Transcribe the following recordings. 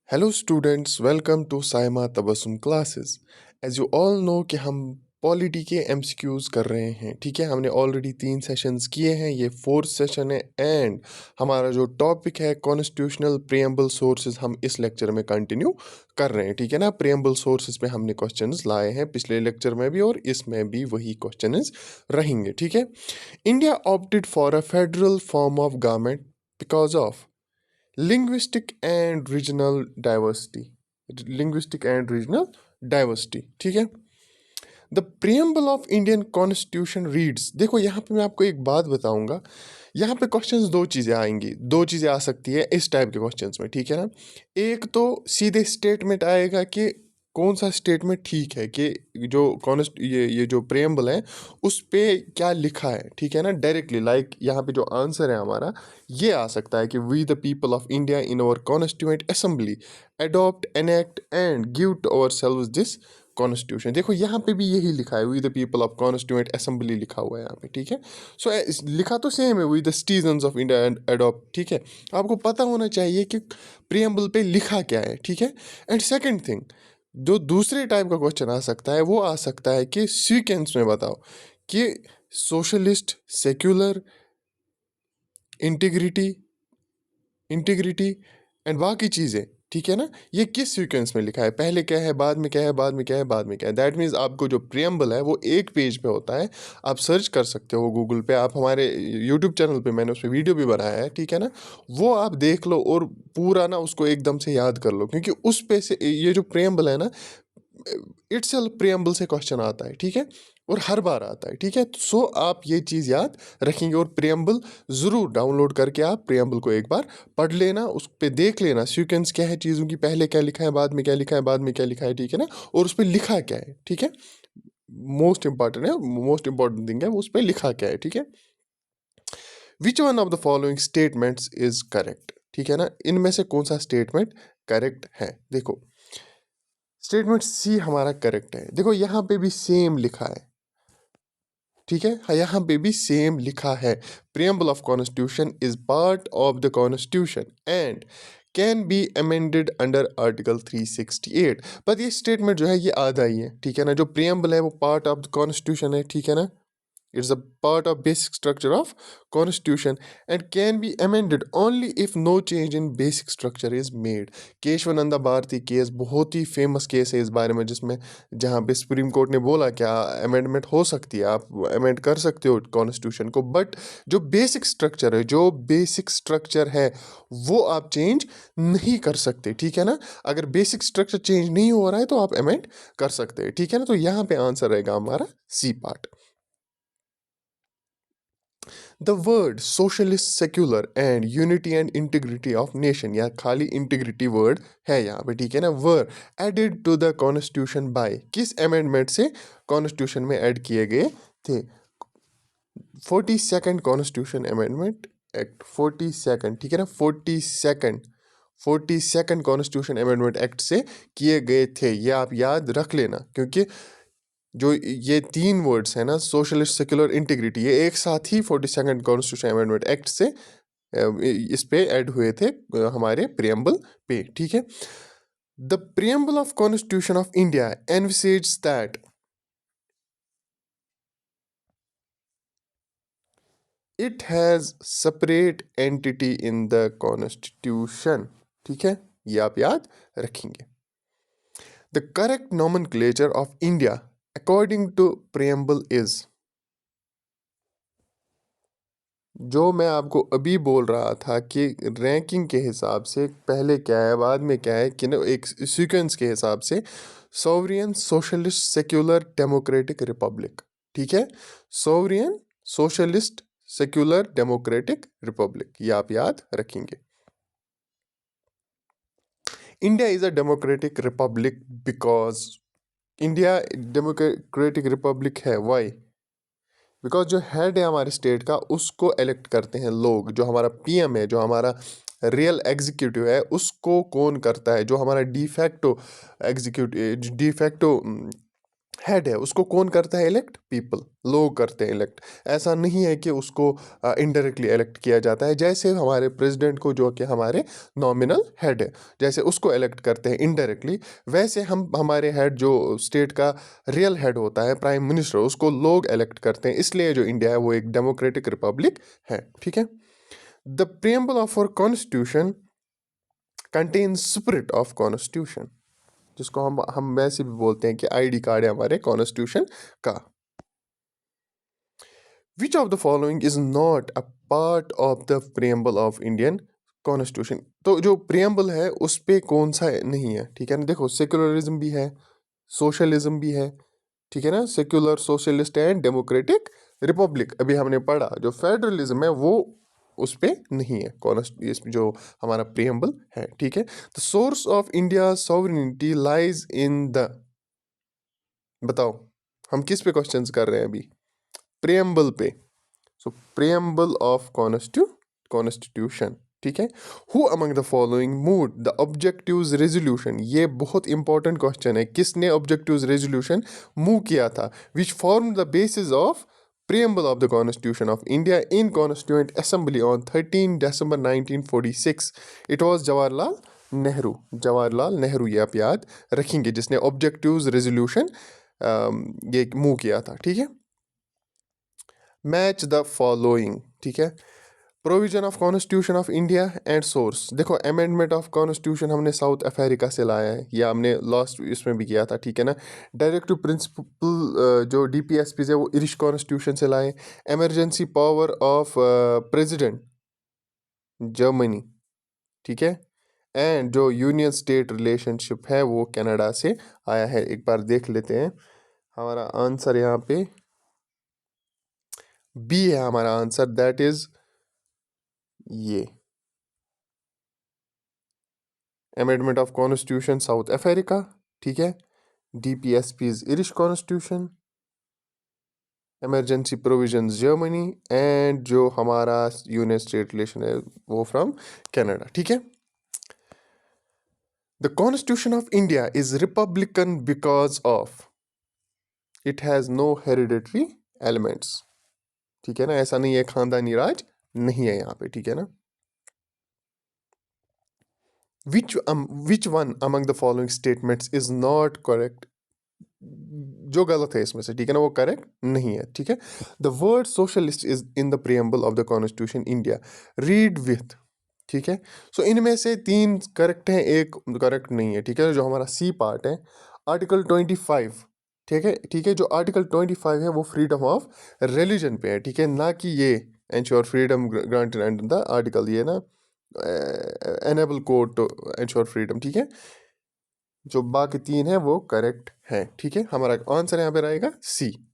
Hello students, welcome to Saima Tabassum classes. As you all know कि हम polity के MCQs कर रहे हैं। ठीक है, हमने ऑलरेडी 3 सेशंस किए हैं, ये 4th सेशन है एंड हमारा जो टॉपिक है कॉन्स्टिट्यूशनल प्रियम्बल सोर्सेज हम इस लेक्चर में कंटिन्यू कर रहे हैं। ठीक है ना, प्रियम्बल सोर्सेज पे हमने क्वेश्चंस लाए हैं पिछले लेक्चर में भी और इसमें भी वही क्वेश्चंस रहेंगे। ठीक है, India opted for a federal form of government because of linguistic and regional diversity. ठीक है, the preamble of Indian constitution reads. देखो यहाँ पे मैं आपको एक बात बताऊंगा, यहाँ पे क्वेश्चंस दो चीज़ें आएंगी, दो चीज़ें आ सकती है इस टाइप के क्वेश्चंस में। ठीक है ना, एक तो सीधे स्टेटमेंट आएगा कि कौन सा स्टेटमेंट ठीक है, कि जो ये जो प्रियम्बल है उस पे क्या लिखा है। ठीक है ना, डायरेक्टली लाइक यहाँ पे जो आंसर है हमारा ये आ सकता है कि we the people of India in our constituent assembly adopt enact and give to ourselves this constitution. देखो यहाँ पे भी यही लिखा है, we the people of constituent assembly लिखा हुआ है यहाँ पे। ठीक है, सो लिखा तो सेम है, we the citizens of India and adopt. ठीक है, आपको पता होना चाहिए कि प्रियम्बल पे लिखा क्या है। ठीक है, एंड सेकंड थिंग, जो दूसरे टाइप का क्वेश्चन आ सकता है वो आ सकता है कि सीक्वेंस में बताओ कि socialist, secular, integrity integrity and बाकी चीज़ें। ठीक है ना, ये किस सीक्वेंस में लिखा है, पहले क्या है, बाद में क्या है, बाद में क्या है, बाद में क्या है। दैट मीन्स आपको जो प्रियम्बल है वो एक पेज पे होता है, आप सर्च कर सकते हो गूगल पे, आप हमारे यूट्यूब चैनल पे मैंने उस पर वीडियो भी बनाया है। ठीक है ना, वो आप देख लो और पूरा ना उसको एकदम से याद कर लो, क्योंकि उस पे से ये जो प्रियम्बल है ना, इटसेल्फ प्रियम्बल से क्वेश्चन आता है। ठीक है, और हर बार आता है। ठीक है, सो आप ये चीज़ याद रखेंगे और प्रियम्बल ज़रूर डाउनलोड करके आप प्रियम्बल को एक बार पढ़ लेना, उस पर देख लेना सीक्वेंस क्या है चीज़ों की, पहले क्या लिखा है, बाद में क्या लिखा है, बाद में क्या लिखा है। ठीक है ना, और उस पर लिखा क्या है। ठीक है, मोस्ट इंपॉर्टेंट है, मोस्ट इंपॉर्टेंट थिंग है उस पर लिखा क्या है। ठीक है, which one of the following statements is correct. ठीक है ना, इनमें से कौन सा स्टेटमेंट करेक्ट है। देखो स्टेटमेंट सी हमारा करेक्ट है। देखो यहाँ पे भी सेम लिखा है। ठीक है, हाँ, यहाँ पे भी सेम लिखा है, preamble of constitution is part of the constitution and can be amended under article 368। पर ये स्टेटमेंट जो है ये आधा ही है। ठीक है ना, जो प्रियम्बल है वो पार्ट ऑफ द कॉन्स्टिट्यूशन है। ठीक है ना, it's a part of basic structure of constitution and can be amended only if no change in basic structure is made। Kesavananda Bharati case बहुत ही फेमस केस है इस बारे में, जिसमें जहाँ पे सुप्रीम कोर्ट ने बोला क्या अमेंडमेंट हो सकती है, आप अमेंड कर सकते हो कॉन्स्टिट्यूशन को, बट जो बेसिक स्ट्रक्चर है, जो बेसिक स्ट्रक्चर है वो आप चेंज नहीं कर सकते। ठीक है ना, अगर बेसिक स्ट्रक्चर चेंज नहीं हो रहा है तो आप अमेंड कर सकते हैं। ठीक है ना, तो यहाँ पे आंसर रहेगा हमारा C part. The word socialist, secular and unity and integrity of nation, या खाली इंटीग्रिटी वर्ड है यहाँ पे। ठीक है ना, were added to the constitution by, किस अमेंडमेंट से कॉन्स्टिट्यूशन में ऐड किए गए थे। 42nd constitution amendment act, 42nd। ठीक है ना, 42nd कॉन्स्टिट्यूशन अमेंडमेंट एक्ट से किए गए थे, ये आप याद रख लेना, क्योंकि जो ये 3 वर्ड्स हैं ना, सोशलिस्ट, सेक्युलर, इंटीग्रिटी, ये एक साथ ही 42nd कॉन्स्टिट्यूशन अमेंडमेंट एक्ट से इस पे ऐड हुए थे हमारे प्रियम्बल पे। ठीक है, the preamble of constitution of India envisages that it has separate entity in the constitution. ठीक है, ये आप याद रखेंगे। The correct nomenclature of India according to preamble is, जो मैं आपको अभी बोल रहा था कि रैंकिंग के हिसाब से पहले क्या है, बाद में क्या है, कि ना एक सीक्वेंस के हिसाब से, sovereign, socialist, secular, democratic, Republic. ठीक है, sovereign, socialist, secular, democratic, Republic, ये आप याद रखेंगे। India is a democratic Republic because, India democratic Republic है, वाई, बिकॉज जो हेड है हमारे स्टेट का उसको इलेक्ट करते हैं लोग, जो हमारा पीएम है, जो हमारा रियल एग्जीक्यूटिव है, उसको कौन करता है, जो हमारा डिफैक्टो एग्जीक्यूटिव, डिफैक्टो हेड है उसको कौन करता है इलेक्ट? पीपल, लोग करते हैं इलेक्ट। ऐसा नहीं है कि उसको इनडायरेक्टली इलेक्ट किया जाता है, जैसे हमारे प्रेसिडेंट को जो कि हमारे नॉमिनल हेड है, जैसे उसको इलेक्ट करते हैं इनडायरेक्टली, वैसे हम हमारे हेड जो स्टेट का रियल हेड होता है प्राइम मिनिस्टर, उसको लोग इलेक्ट करते हैं। इसलिए जो इंडिया है वो एक डेमोक्रेटिक रिपब्लिक है, ठीक है। The preamble of our constitution contain spirit of constitution, जिसको हम वैसे भी बोलते हैं कि आईडी कार्ड है हमारे कॉन्स्टिट्यूशन का। विच of the following is not a part of the preamble of Indian constitution? तो जो प्रियम्बल है उस पे कौन सा नहीं है, ठीक है ना। देखो सेक्युलरिज्म भी है, सोशलिज्म भी है, ठीक है ना, secular, socialist and democratic Republic. अभी हमने पढ़ा जो फेडरलिज्म है वो उस पे नहीं है, जो हमारा प्रियम्बल है, ठीक है। The source of India sovereignty lies in the, बताओ हम किस पे क्वेश्चंस कर रहे हैं अभी? प्रियम्बल पे। सो प्रियम्बल ऑफ कॉन्स्टिट्यूशन, ठीक है। Who among the following mood the objectives resolution? ये बहुत इंपॉर्टेंट क्वेश्चन है, किसने ऑब्जेक्टिव्स रेजोल्यूशन मूव किया था? Which form the basis of preamble of the Constitution of India in Constituent Assembly on 13 December 1946. It was Jawaharlal Nehru. Jawaharlal Nehru, ये आप याद रखेंगे, जिसने ऑब्जेक्टिव्स रेजोल्यूशन ये मूव किया था, ठीक है। मैच द फॉलोइंग, ठीक है। Provision of constitution of India and source. देखो अमेंडमेंट ऑफ कॉन्स्टिट्यूशन हमने साउथ अफ्रीका से लाया है, या हमने लास्ट इसमें भी किया था, ठीक है ना। डायरेक्टिव प्रिंसिपल जो डीपीएसपी है वो इरिश कॉन्स्टिट्यूशन से लाए। Emergency power of president Germany, ठीक है। एंड जो यूनियन स्टेट रिलेशनशिप है वो कनाडा से आया है। एक बार देख लेते हैं, हमारा आंसर यहाँ पे बी है हमारा आंसर, दैट इज ये amendment of constitution south Africa, ठीक है। DPSPs Irish constitution, emergency provisions Germany, and जो हमारा यूनियन स्टेट रिलेशन है वो फ्रॉम कनाडा, ठीक है। The constitution of India is republican because of it has no hereditary elements, ठीक है ना। ऐसा नहीं है, खानदानी राज नहीं है यहाँ पे, ठीक है ना। Which one among the following statements is not correct? जो गलत है इसमें से, ठीक है ना, वो करेक्ट नहीं है, ठीक है। The word socialist is in the preamble of the constitution India, read with, ठीक है। सो इनमें से 3 करेक्ट हैं, एक करेक्ट नहीं है, ठीक है। जो हमारा सी पार्ट है आर्टिकल 25, ठीक है, ठीक है। जो आर्टिकल 25 है वो फ्रीडम ऑफ रिलीजन पे है, ठीक है, ना कि ये ensure freedom granted under the article, ये ना enable court to ensure freedom, ठीक है। जो बाकी 3 है वो करेक्ट है, ठीक है। हमारा आंसर यहाँ पे रहेगा C.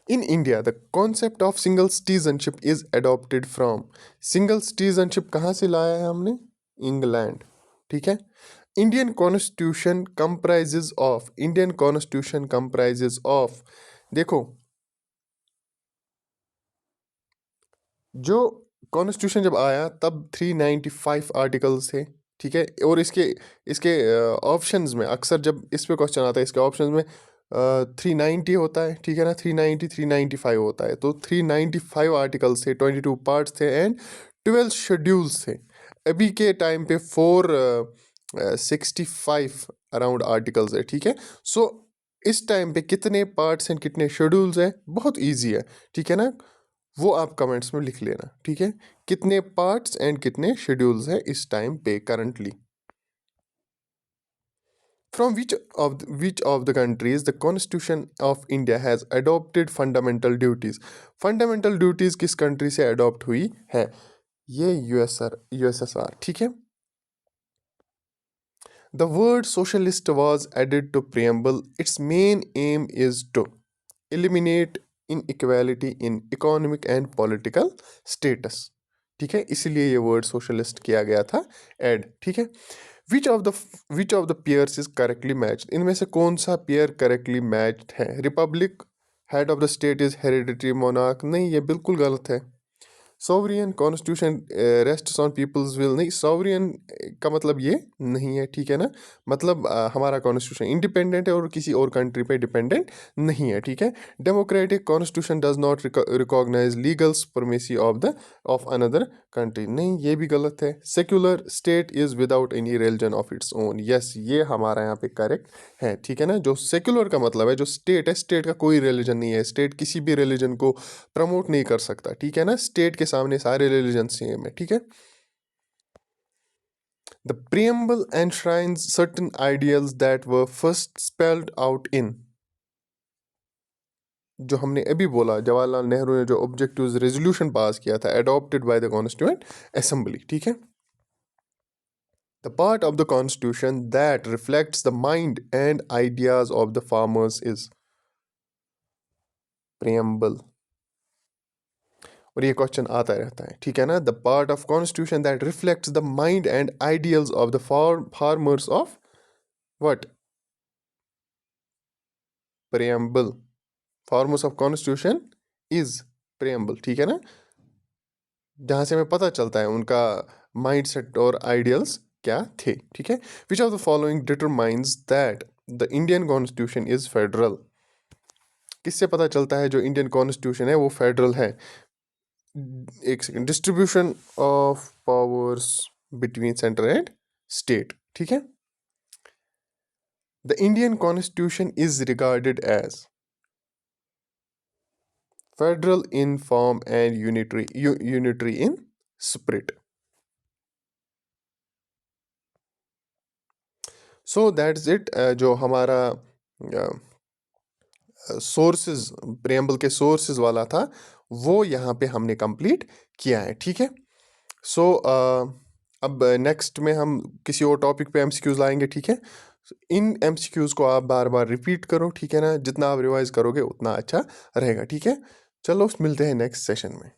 In India the concept of single citizenship is adopted from. Single citizenship कहाँ से लाया है हमने? इंग्लैंड, ठीक है। इंडियन कॉन्स्टिट्यूशन कंप्राइजेज ऑफ, देखो जो कॉन्स्टिट्यूशन जब आया तब 395 आर्टिकल्स थे, ठीक है। और इसके इसके ऑप्शंस में अक्सर जब इस पे क्वेश्चन आता है, इसके ऑप्शंस में 390 होता है, ठीक है ना, 390 395 होता है। तो 395 आर्टिकल्स थे, 22 पार्ट्स थे एंड 12 शेड्यूल्स थे। अभी के टाइम पे 465 अराउंड आर्टिकल्स है, ठीक है। सो इस टाइम पे कितने पार्ट्स एंड कितने शेड्यूल्स हैं, बहुत ईजी है, ठीक है ना। वो आप कमेंट्स में लिख लेना, ठीक है। कितने पार्ट्स एंड कितने शेड्यूल्स हैं इस टाइम पे currently. From which of the countries the Constitution of India has adopted fundamental duties? Fundamental duties किस कंट्री से अडॉप्ट हुई है? ये यूएसएसआर, ठीक है। The word socialist was added to preamble. Its main aim is to eliminate inequality in economic and political status, ठीक है। इसीलिए ये वर्ड सोशलिस्ट किया गया था ऐड, ठीक है। Which of the pairs is correctly matched? इनमें से कौन सा पेयर करेक्टली मैच्ड है? Republic, head of the state is hereditary monarch, नहीं ये बिल्कुल गलत है। Sovereign constitution rests on people's will, नहीं, सोवरियन का मतलब ये नहीं है, ठीक है ना। मतलब हमारा कॉन्स्टिट्यूशन इंडिपेंडेंट है और किसी और कंट्री पे डिपेंडेंट नहीं है, ठीक है। Democratic constitution does not recognise legal supremacy of another country, नहीं, ये भी गलत है। Secular state is without any religion of its own, yes, ये हमारा यहाँ पे करेक्ट है, ठीक है ना। जो सेक्युलर का मतलब है, जो स्टेट है, स्टेट का कोई रिलीजन नहीं है, स्टेट किसी भी रिलीजन को प्रमोट नहीं कर सकता, ठीक है ना। स्टेट के सामने सारे रिलीजन सेम है, ठीक है। The preamble enshrines certain ideals that were first spelled out in, जो हमने अभी बोला, जवाहरलाल नेहरू ने जो ऑब्जेक्टिव्स रेजोल्यूशन पास किया था, adopted by the constituent assembly, ठीक है। The part of the constitution that reflects the mind and ideas of the farmers is preamble, और ये क्वेश्चन आता रहता है, ठीक है ना। The part of constitution that reflects the mind and ideals of the farmers of what, preamble, farmers of constitution is preamble, ठीक है ना। जहाँ से हमें पता चलता है उनका माइंड सेट और आइडियल्स क्या थे, ठीक है। Which of the following determines that the Indian constitution is federal, किससे पता चलता है जो इंडियन कॉन्स्टिट्यूशन है वो फेडरल है। एक second, distribution of powers between centre and state, ठीक है। The Indian constitution is regarded as federal in form and unitary in spirit. So that's it, जो हमारा सोर्सेज, प्रेम्बल के सोर्सेज वाला था, वो यहाँ पे हमने कंप्लीट किया है, ठीक है। सो अब नेक्स्ट में हम किसी और टॉपिक पे एमसीक्यूज लाएंगे, ठीक है। इन एमसीक्यूज को आप बार बार रिपीट करो, ठीक है ना। जितना आप रिवाइज करोगे उतना अच्छा रहेगा, ठीक है। चलो मिलते हैं नेक्स्ट सेशन में।